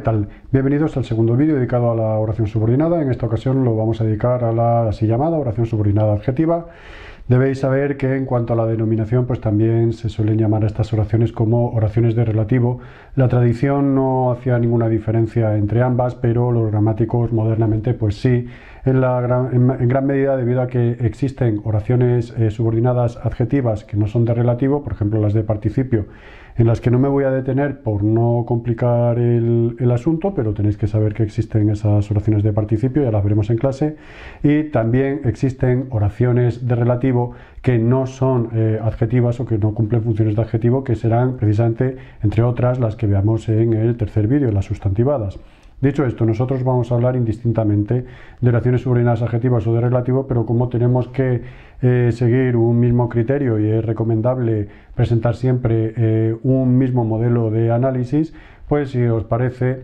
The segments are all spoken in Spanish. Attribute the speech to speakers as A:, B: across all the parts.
A: ¿Qué tal? Bienvenidos al segundo vídeo dedicado a la oración subordinada. En esta ocasión lo vamos a dedicar a la así llamada oración subordinada adjetiva. Debéis saber que en cuanto a la denominación, pues también se suelen llamar a estas oraciones como oraciones de relativo. La tradición no hacía ninguna diferencia entre ambas, pero los gramáticos modernamente pues sí, en gran medida debido a que existen oraciones subordinadas adjetivas que no son de relativo, por ejemplo las de participio, en las que no me voy a detener por no complicar el asunto, pero tenéis que saber que existen esas oraciones de participio, ya las veremos en clase, y también existen oraciones de relativo que no son adjetivas o que no cumplen funciones de adjetivo, que serán precisamente, entre otras, las que veamos en el tercer vídeo, las sustantivadas. Dicho esto, nosotros vamos a hablar indistintamente de oraciones subordinadas adjetivas o de relativo, pero como tenemos que seguir un mismo criterio y es recomendable presentar siempre un mismo modelo de análisis, pues si os parece,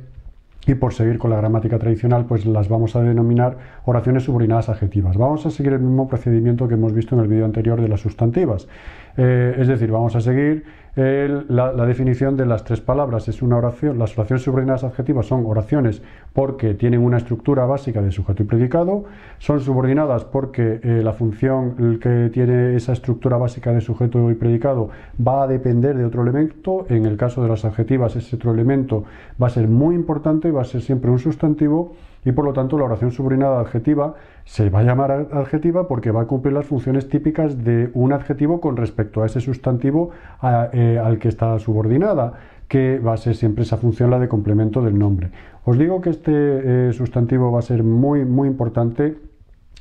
A: y por seguir con la gramática tradicional, pues las vamos a denominar oraciones subordinadas adjetivas. Vamos a seguir el mismo procedimiento que hemos visto en el vídeo anterior de las sustantivas. Es decir, vamos a seguir la definición de las tres palabras. Es una oración. Las oraciones subordinadas adjetivas son oraciones porque tienen una estructura básica de sujeto y predicado. Son subordinadas porque la función que tiene esa estructura básica de sujeto y predicado va a depender de otro elemento. En el caso de las adjetivas, ese otro elemento va a ser muy importante, va a ser siempre un sustantivo, y por lo tanto la oración subordinada adjetiva se va a llamar adjetiva porque va a cumplir las funciones típicas de un adjetivo con respecto a ese sustantivo al que está subordinada, que va a ser siempre esa función la de complemento del nombre. Os digo que este sustantivo va a ser muy importante.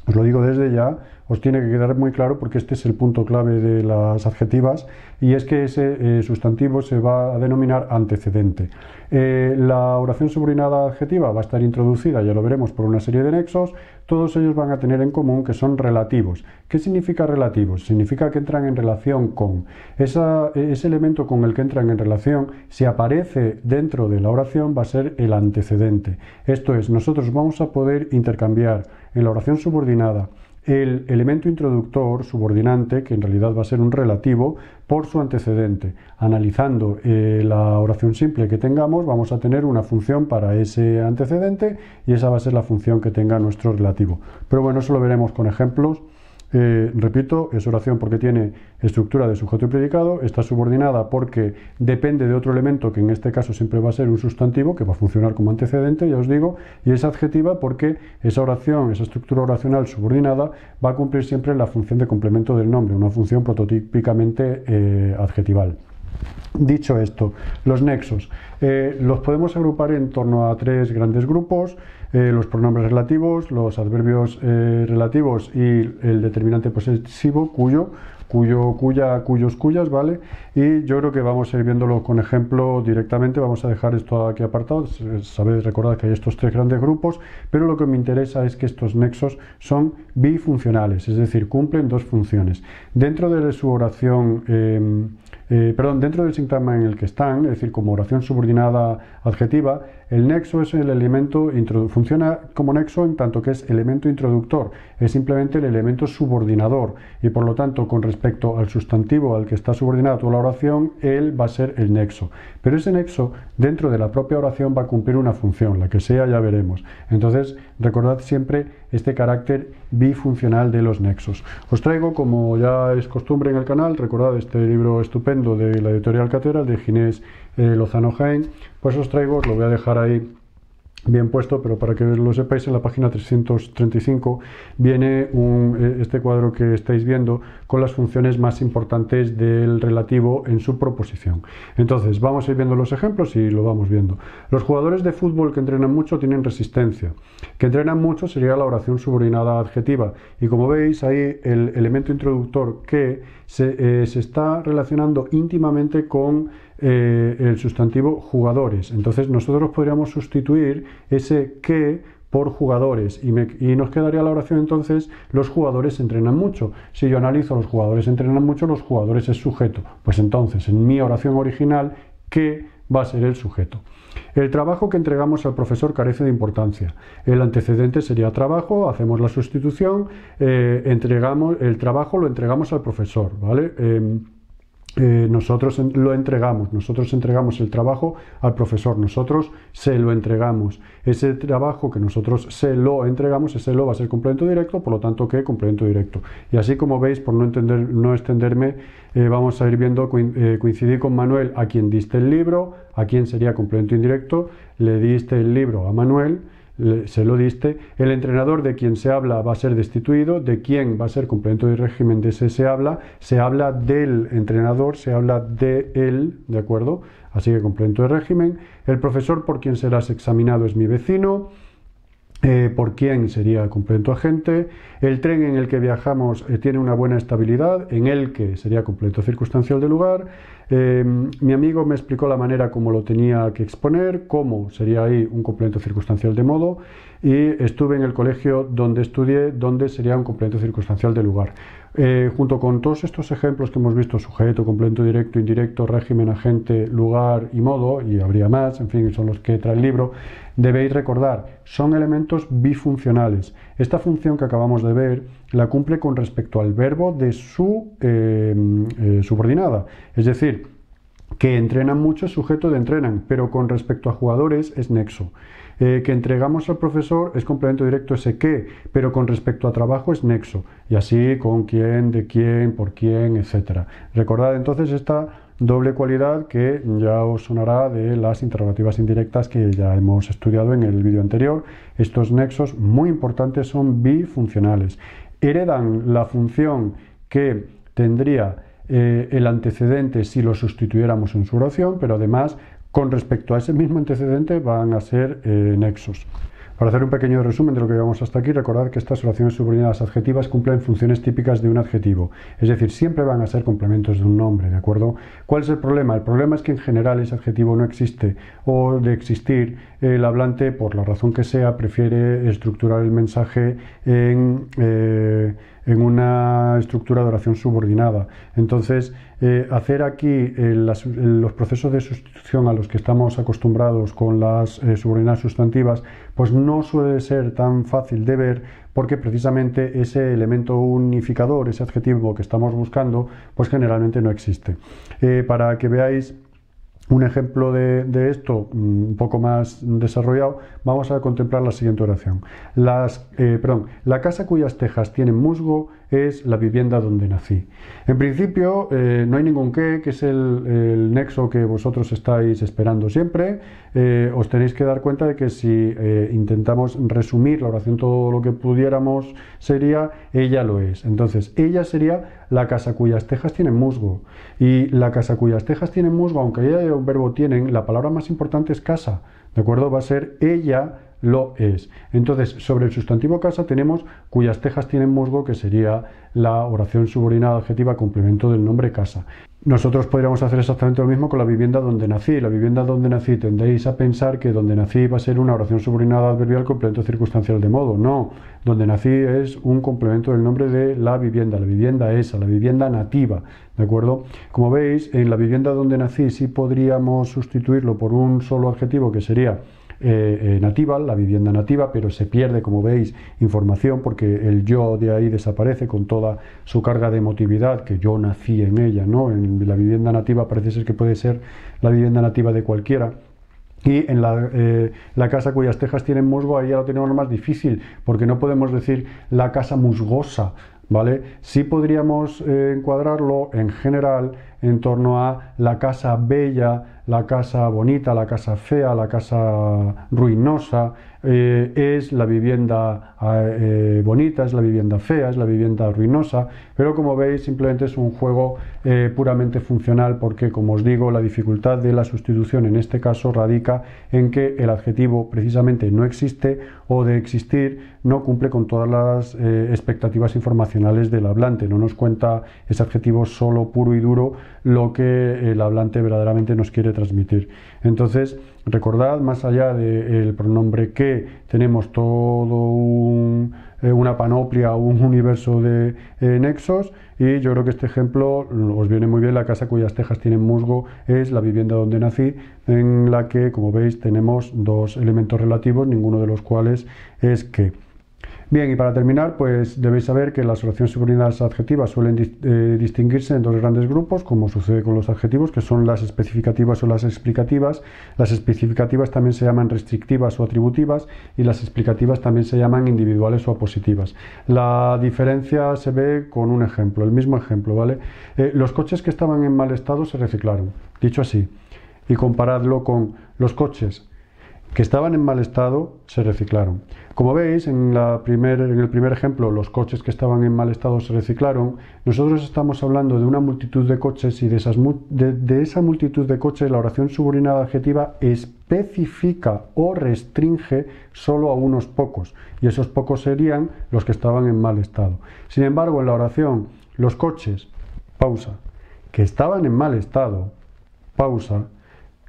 A: Os lo digo desde ya, os tiene que quedar muy claro porque este es el punto clave de las adjetivas, y es que ese sustantivo se va a denominar antecedente. La oración subordinada adjetiva va a estar introducida, ya lo veremos, por una serie de nexos. Todos ellos van a tener en común que son relativos. ¿Qué significa relativos? Significa que entran en relación con ese elemento con el que entran en relación. Si aparece dentro de la oración, va a ser el antecedente. Esto es, nosotros vamos a poder intercambiar en la oración subordinada el elemento introductor subordinante, que en realidad va a ser un relativo, por su antecedente. Analizando la oración simple que tengamos, vamos a tener una función para ese antecedente y esa va a ser la función que tenga nuestro relativo. Pero bueno, eso lo veremos con ejemplos. Repito, es oración porque tiene estructura de sujeto y predicado, está subordinada porque depende de otro elemento, que en este caso siempre va a ser un sustantivo que va a funcionar como antecedente, ya os digo, y es adjetiva porque esa oración, esa estructura oracional subordinada va a cumplir siempre la función de complemento del nombre, una función prototípicamente adjetival. Dicho esto, los nexos los podemos agrupar en torno a tres grandes grupos: los pronombres relativos, los adverbios relativos y el determinante posesivo cuyas, ¿vale? Y yo creo que vamos a ir viéndolo con ejemplo directamente. Vamos a dejar esto aquí apartado. Sabéis, recordad que hay estos tres grandes grupos, pero lo que me interesa es que estos nexos son bifuncionales, es decir, cumplen dos funciones. Dentro de su oración, dentro del sintagma en el que están, es decir, como oración subordinada adjetiva, el nexo es el elemento, funciona como nexo en tanto que es elemento introductor, es simplemente el elemento subordinador, y por lo tanto con respecto al sustantivo al que está subordinada toda la oración, él va a ser el nexo. Pero ese nexo dentro de la propia oración va a cumplir una función, la que sea ya veremos. Entonces recordad siempre este carácter bifuncional de los nexos. Os traigo, como ya es costumbre en el canal, recordad este libro estupendo de la editorial Catedral de Ginés Lozano Jaén, pues os traigo, os lo voy a dejar ahí bien puesto, pero para que lo sepáis, en la página 335 viene este cuadro que estáis viendo con las funciones más importantes del relativo en su proposición. Entonces vamos a ir viendo los ejemplos y lo vamos viendo. Los jugadores de fútbol que entrenan mucho tienen resistencia. Que entrenan mucho sería la oración subordinada adjetiva, y como veis ahí el elemento introductor que se está relacionando íntimamente con el sustantivo jugadores. Entonces nosotros podríamos sustituir ese que por jugadores y nos quedaría la oración entonces: los jugadores entrenan mucho. Si yo analizo los jugadores entrenan mucho, los jugadores es sujeto, pues entonces en mi oración original que va a ser el sujeto. El trabajo que entregamos al profesor carece de importancia. El antecedente sería trabajo, hacemos la sustitución, el trabajo lo entregamos al profesor, ¿vale? nosotros lo entregamos, nosotros entregamos el trabajo al profesor, nosotros se lo entregamos. Ese trabajo que nosotros se lo entregamos, ese lo va a ser complemento directo, por lo tanto, ¿qué? Complemento directo. Y así como veis, por no extenderme, vamos a ir viendo, coincidí con Manuel a quien diste el libro, a quien sería complemento indirecto, le diste el libro a Manuel, se lo diste, el entrenador de quien se habla va a ser destituido, de quien va a ser complemento de régimen de ese se habla del entrenador, se habla de él, ¿de acuerdo? Así que complemento de régimen, el profesor por quien serás examinado es mi vecino, por quién sería complemento agente, el tren en el que viajamos tiene una buena estabilidad, en el que sería complemento circunstancial de lugar, mi amigo me explicó la manera como lo tenía que exponer, cómo sería ahí un complemento circunstancial de modo, y estuve en el colegio donde estudié, donde sería un complemento circunstancial de lugar. Junto con todos estos ejemplos que hemos visto, sujeto, complemento directo, indirecto, régimen, agente, lugar y modo, y habría más, en fin, son los que trae el libro, debéis recordar, son elementos bifuncionales. Esta función que acabamos de ver la cumple con respecto al verbo de su subordinada, es decir, que entrenan mucho es sujeto de entrenan, pero con respecto a jugadores es nexo. Que entregamos al profesor es complemento directo ese que, pero con respecto a trabajo es nexo. Y así con quién, de quién, por quién, etc. Recordad entonces esta doble cualidad que ya os sonará de las interrogativas indirectas que ya hemos estudiado en el vídeo anterior. Estos nexos muy importantes son bifuncionales. Heredan la función que tendría el antecedente si lo sustituyéramos en su oración, pero además con respecto a ese mismo antecedente van a ser nexos. Para hacer un pequeño resumen de lo que llevamos hasta aquí, recordad que estas oraciones subordinadas adjetivas cumplen funciones típicas de un adjetivo, es decir, siempre van a ser complementos de un nombre, ¿de acuerdo? ¿Cuál es el problema? El problema es que en general ese adjetivo no existe, o de existir, el hablante, por la razón que sea, prefiere estructurar el mensaje en una estructura de oración subordinada. Entonces, hacer aquí los procesos de sustitución a los que estamos acostumbrados con las subordinadas sustantivas, pues no suele ser tan fácil de ver, porque precisamente ese elemento unificador, ese adjetivo que estamos buscando, pues generalmente no existe. Para que veáis un ejemplo de esto un poco más desarrollado, vamos a contemplar la siguiente oración. La casa cuyas tejas tienen musgo es la vivienda donde nací. En principio no hay ningún que es el nexo que vosotros estáis esperando siempre. Os tenéis que dar cuenta de que si intentamos resumir la oración todo lo que pudiéramos, sería ella lo es. Entonces, ella sería la casa cuyas tejas tienen musgo. Y la casa cuyas tejas tienen musgo, aunque haya un verbo tienen, la palabra más importante es casa. ¿De acuerdo? Va a ser ella lo es. Entonces, sobre el sustantivo casa tenemos cuyas tejas tienen musgo, que sería la oración subordinada adjetiva complemento del nombre casa. Nosotros podríamos hacer exactamente lo mismo con la vivienda donde nací. La vivienda donde nací, tendréis a pensar que donde nací va a ser una oración subordinada adverbial complemento circunstancial de modo. No, donde nací es un complemento del nombre de la vivienda esa, la vivienda nativa, ¿de acuerdo? Como veis, en la vivienda donde nací sí podríamos sustituirlo por un solo adjetivo que sería nativa, la vivienda nativa, pero se pierde, como veis, información porque el yo de ahí desaparece con toda su carga de emotividad, que yo nací en ella, ¿no? En la vivienda nativa parece ser que puede ser la vivienda nativa de cualquiera. Y en la casa cuyas tejas tienen musgo, ahí ya lo tenemos más difícil, porque no podemos decir la casa musgosa, ¿vale? Sí podríamos encuadrarlo en general en torno a la casa bella, la casa bonita, la casa fea, la casa ruinosa, es la vivienda bonita, es la vivienda fea, es la vivienda ruinosa, pero como veis simplemente es un juego puramente funcional, porque como os digo, la dificultad de la sustitución en este caso radica en que el adjetivo precisamente no existe, o de existir no cumple con todas las expectativas informacionales del hablante, no nos cuenta ese adjetivo solo, puro y duro, lo que el hablante verdaderamente nos quiere transmitir. Entonces, recordad, más allá del pronombre que, tenemos todo una panoplia o un universo de nexos, y yo creo que este ejemplo os viene muy bien. La casa cuyas tejas tienen musgo es la vivienda donde nací, en la que, como veis, tenemos dos elementos relativos, ninguno de los cuales es que. Bien, y para terminar, pues debéis saber que las oraciones subordinadas adjetivas suelen distinguirse en dos grandes grupos, como sucede con los adjetivos, que son las especificativas o las explicativas. Las especificativas también se llaman restrictivas o atributivas, y las explicativas también se llaman individuales o apositivas. La diferencia se ve con un ejemplo, el mismo ejemplo, ¿vale? Los coches que estaban en mal estado se reciclaron, dicho así, y comparadlo con los coches que estaban en mal estado se reciclaron. Como veis, en el primer ejemplo, los coches que estaban en mal estado se reciclaron. Nosotros estamos hablando de una multitud de coches y de esa multitud de coches la oración subordinada adjetiva especifica o restringe solo a unos pocos, y esos pocos serían los que estaban en mal estado. Sin embargo, en la oración, los coches, pausa, que estaban en mal estado, pausa,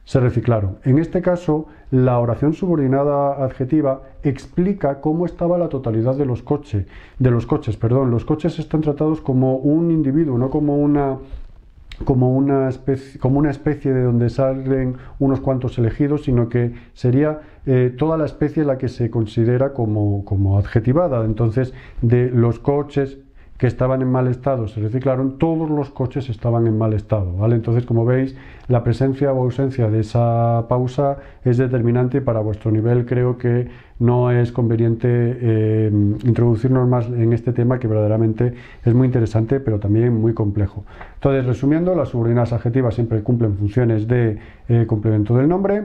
A: se reciclaron. En este caso, la oración subordinada adjetiva explica cómo estaba la totalidad de los coches. Los coches están tratados como un individuo, no como una especie de donde salen unos cuantos elegidos, sino que sería toda la especie la que se considera como adjetivada. Entonces, de los coches que estaban en mal estado se reciclaron, todos los coches estaban en mal estado, ¿vale? Entonces, como veis, la presencia o ausencia de esa pausa es determinante para vuestro nivel. Creo que no es conveniente introducirnos más en este tema, que verdaderamente es muy interesante, pero también muy complejo. Entonces, resumiendo, las subordinadas adjetivas siempre cumplen funciones de complemento del nombre,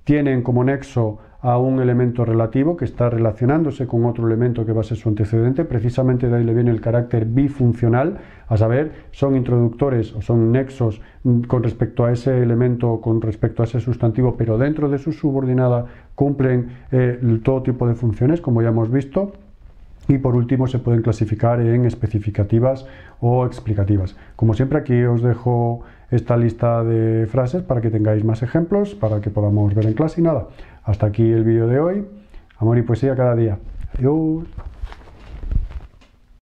A: tienen como nexo a un elemento relativo que está relacionándose con otro elemento que va a ser su antecedente. Precisamente de ahí le viene el carácter bifuncional, a saber, son introductores o son nexos con respecto a ese elemento, con respecto a ese sustantivo, pero dentro de su subordinada cumplen todo tipo de funciones, como ya hemos visto. Y por último, se pueden clasificar en especificativas o explicativas. Como siempre, aquí os dejo esta lista de frases para que tengáis más ejemplos, para que podamos ver en clase. Y nada, hasta aquí el vídeo de hoy. Amor y poesía cada día. Adiós.